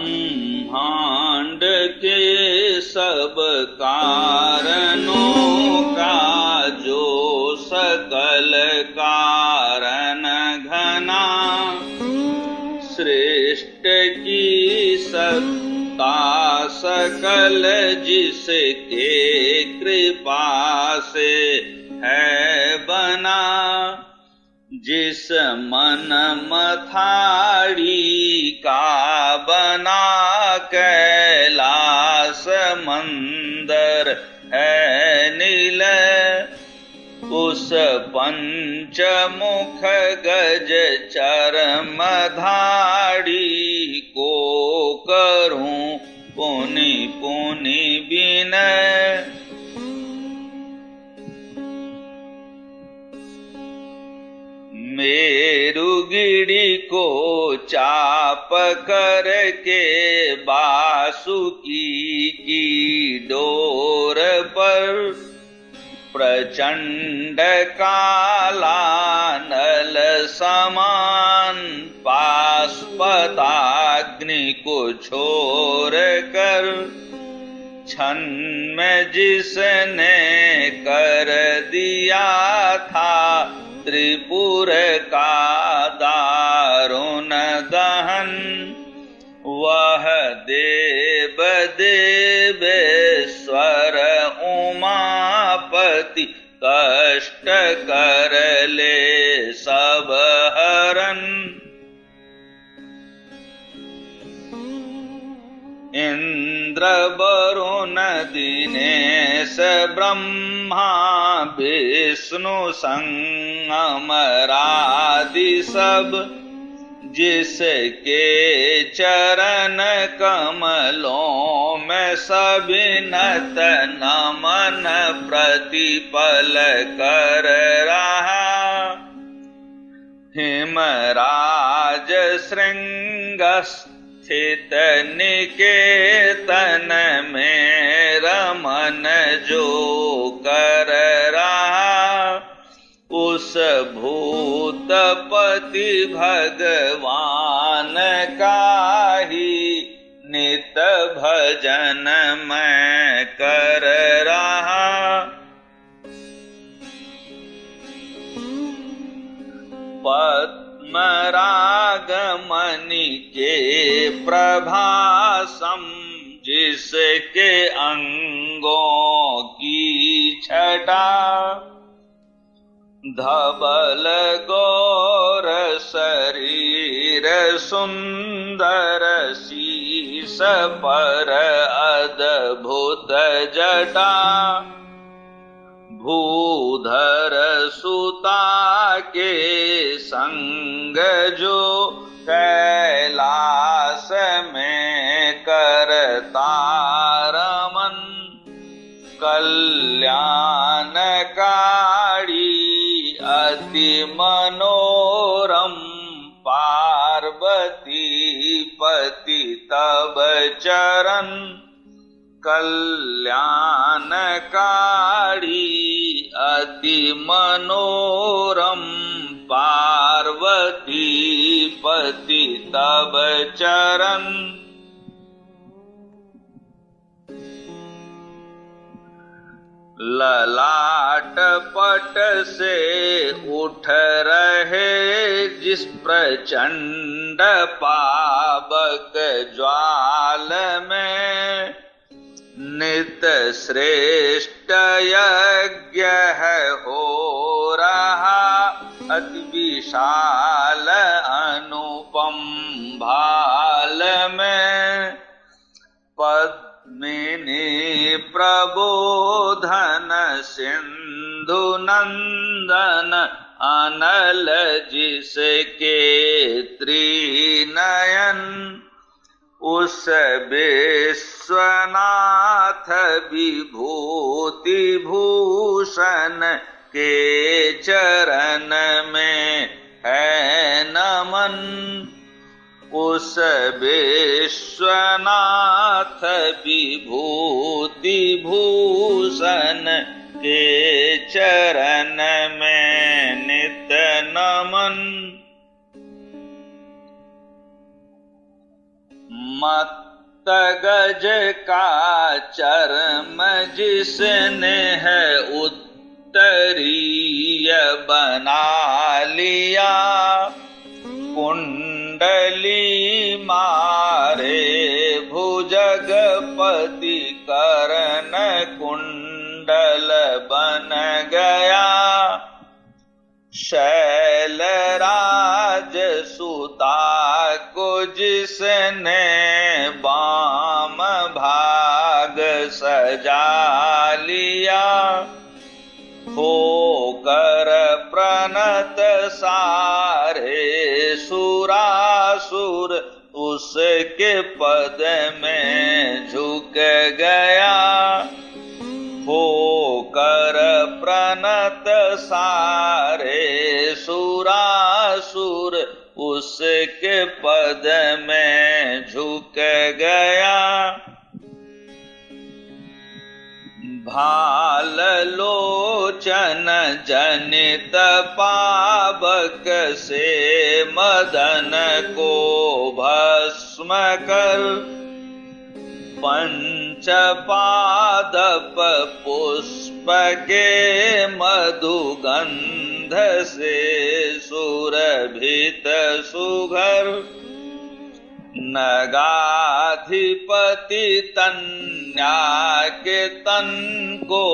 ब्रह्मांड के सब कारणों का जो सकल कारण घना, सृष्ट की सत्ता सकल जिसके कृपा से है बना, जिस मन मथाड़ी का बना कैलास मंदर है निलय, उस पंचमुख गज चरमधाड़ी को करूं पुनि पुनि विनय। मेरुगिरी को चाप करके बासुकी की डोर पर, प्रचंड कालानल समान पाशुपताग्नि को छोड़ कर, क्षण में जिसने कर दिया था त्रिपुर का दारुण दहन, वह देव देवेश्वर उमापति कष्ट कर ले सब हरन। इंद्र वरुण दिनेश ब्रह्मा विष्णु संगमरादि सब, जिसके चरण कमलों में सबिनत नमन प्रतिपल कर रहा, हिमराज श्रृंग स्थित निकेतन में रमन जो कर रहा, उस भूतपति भगवान का ही नित भजन मैं कर रहा। पद्मराग मणि के प्रभासम, जिसके अंगों की छटा, धवल गौर शरीर सुंदर शीश पर अद्भुत जटा, भूधर सुता के संग जो कैलास में करता रमन, कल्याणकारी अति मनोरम पार्वती पति तब चरण, कल्याणकारी अति मनोरम पार्वती पति तब चरण। ललाट पट से उठ रहे जिस प्रचंड पावक ज्वाल में, नित श्रेष्ठ यज्ञ है हो रहा, अति विशाल अनुपम भाल में, पद्मिनी प्रबोधन सिंधु नंदन अनल जिसके त्रिनयन, उस विश्वनाथ विभूति भूषण के चरण में है नमन, उस विश्वनाथ विभूति भूषण के चरण में नित नमन। मत्त गज का चर्म जिसने है उत्तरीय बना लिया, कुंडली मारे भुजगपति कर्ण कुंडल बन गया, शैलराज सुता को जिसने वाम भाग सजा लिया, होकर प्रणत सारे सुरासुर उसके पद में झुक गया, होकर प्रणत सारे सुरासुर उसके पद में झुक गया। भाल लोचन जनित पावक से मदन को भस्म कर, पंचपादप पुष्प के मधुगंध से सुरभित सुघर, नगाधिपति तन्या के तन को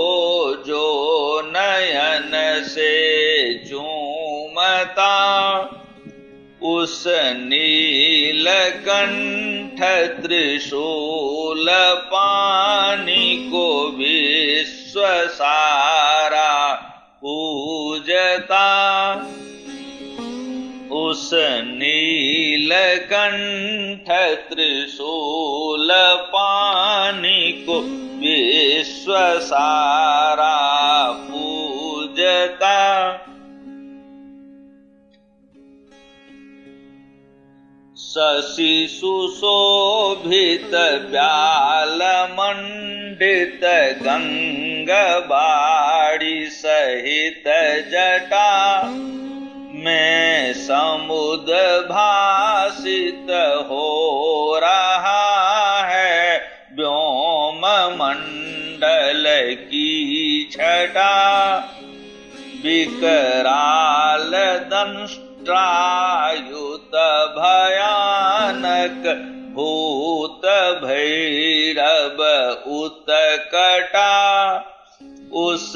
जो नयन से चूमता, उस नीलकंठ त्रिशूल पानी को विश्व सारा पूजता, उस नीलकंठ त्रिशूल पानी को विश्व सारा पूजता। शशि सुशोभित व्याल मंडित गंगबाड़ी सहित जटा में समुद्र भासित हो रहा है, व्योम मंडल की छटा, विकराल दंष्ट्रायुत भयानक भूत भैरव उत्कटा, उस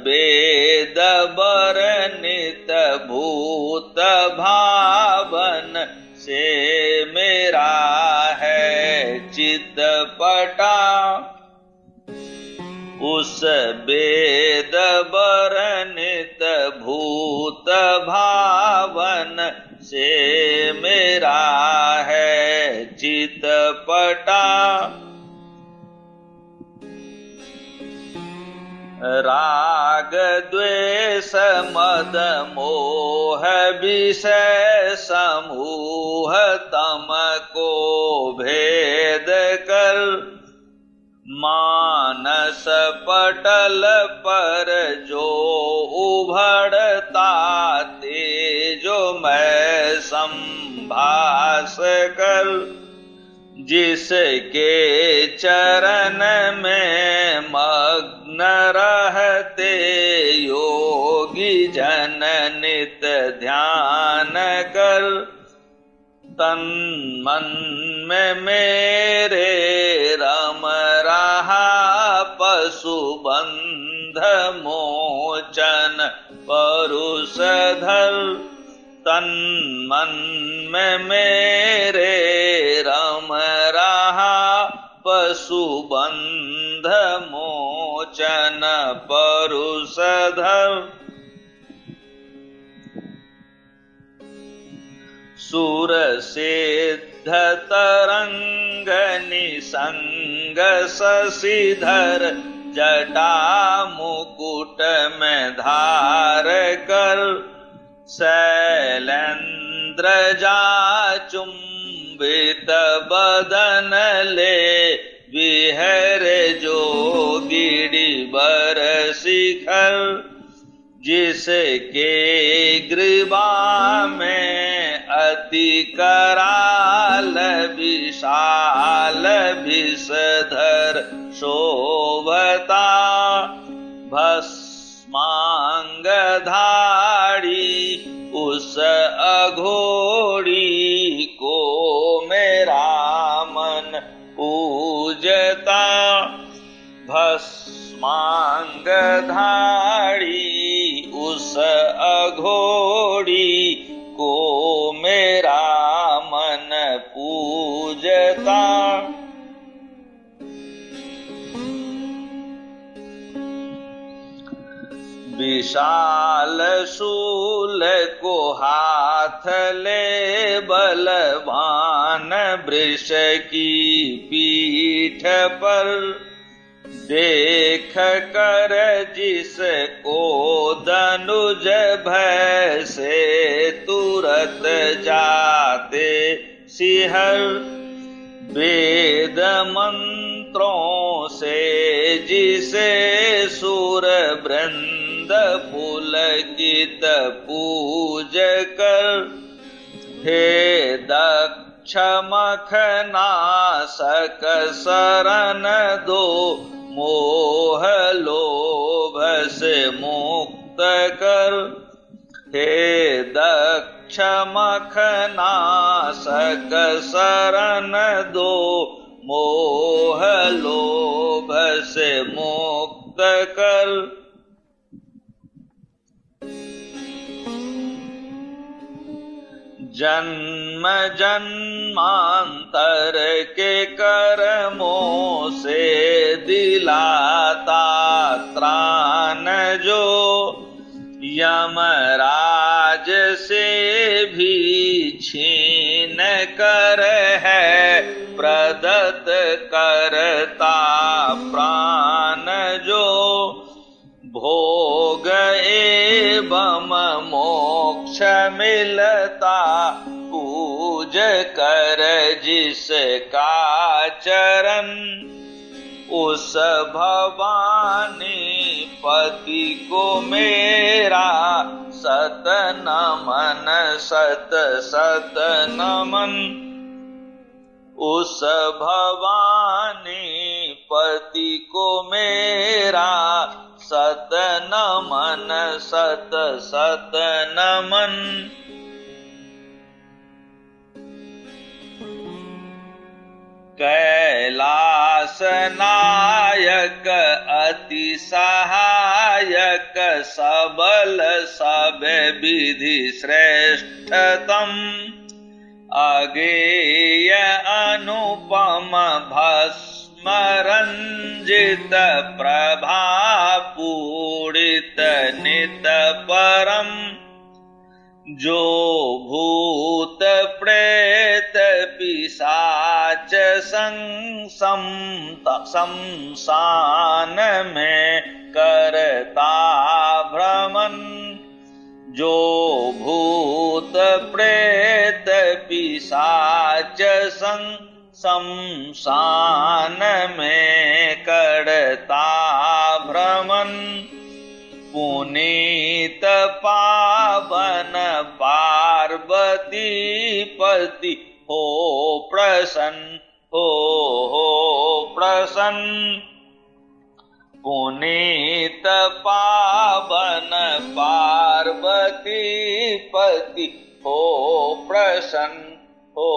वेद वर्णित भूत भावन से मेरा है चित्तपटा, उस वेद वर्णित भूत भावन से मेरा है चित्तपटा। राग द्वेष मद मोह विषय समूह तम को भेद कर, मानस पटल पर जो उभरता तेजो मैं संभास कर, जिसके चरण में मग्न रहते योगी जन नित ध्यान कर, तन मन में मेरे रम रहा पशुबंध मोचन परुषधर, तन मन में मेरे रम रहा पशुबंध मोचन परुषधर। सुर सिद्ध तरंग निसंग शशिधर, जटा मुकुट में धार कर, शैलेंद्र जा चुंबित बदन ले, विहर जोगिड़ी बर शिखर, जिसके ग्रीवा में अति कराल विशाल विषधर शोभता भस्मांगधारी उस अघोरी को मेरा मन पूजता भस्मांगधारी उस अघोरी को मेरा मन पूजता विशाल शूल को हाथ ले बलवान वृष की पीठ पर देख कर जिसको धनुज भय से तुरत जाते सिहर वेद मंत्रों से जिसे सुर वृंद पुलकित पूज कर हे दक्ष मखनासक शरण दो मोह लोभ से मुक्त कर हे दक्ष मखनासक शरण दो मोह लोभ से मुक्त कर जन्म जन्मांतर के कर्मों से दिलाता त्राण जो यमराज से भी छीन कर है प्रदत्त करता प्राण जो भोग एवं मोक्ष मिलता पूज कर जिसका चरण उस भवानी पति को मेरा सत नमन सत सत नमन उस भवानी पति को मेरा सत नमन सत सत नमन कैलास नायक अति सहायक सबल सब विधि श्रेष्ठतम अगेय अनुपम भस्म रंजित प्रभा पूरित नित परम जो भूत प्रेत पिशाच शमशान में करता भ्रमण जो भूत प्रेत पिशाच शमशान में करता भ्रमण पुनीत पावन पार्वती पति हो प्रसन्न हो प्रसन्न पुनीत पावन पार्वती पति हो प्रसन्न हो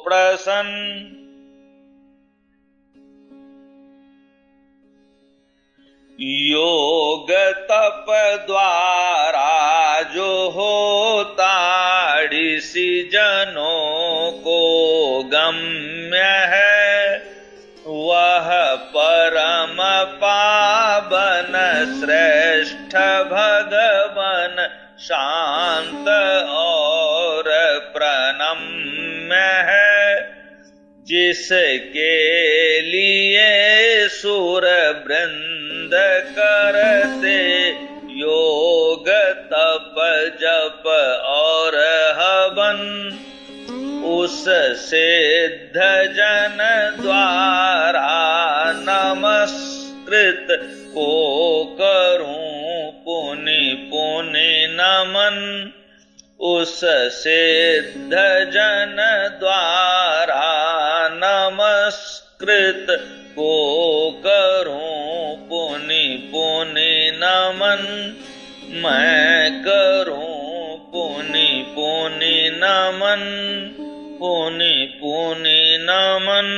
प्रसन्न योग तप द्वारा जो होता ऋषि जनों को गम्य है वह परम पावन श्रेष्ठ भगवन शांत और प्रणम्य है जिसके लिए सुर वृंद करते योग तप जप और हवन उस सिद्ध जन द्वारा नमस्कृत को करूं पुनि पुनि नमन उस सिद्ध जन द्वारा नमस्कृत को करूं पुनि पुनि नमन, मैं करूं पुनि पुनि नमन, पुनि पुनि नमन।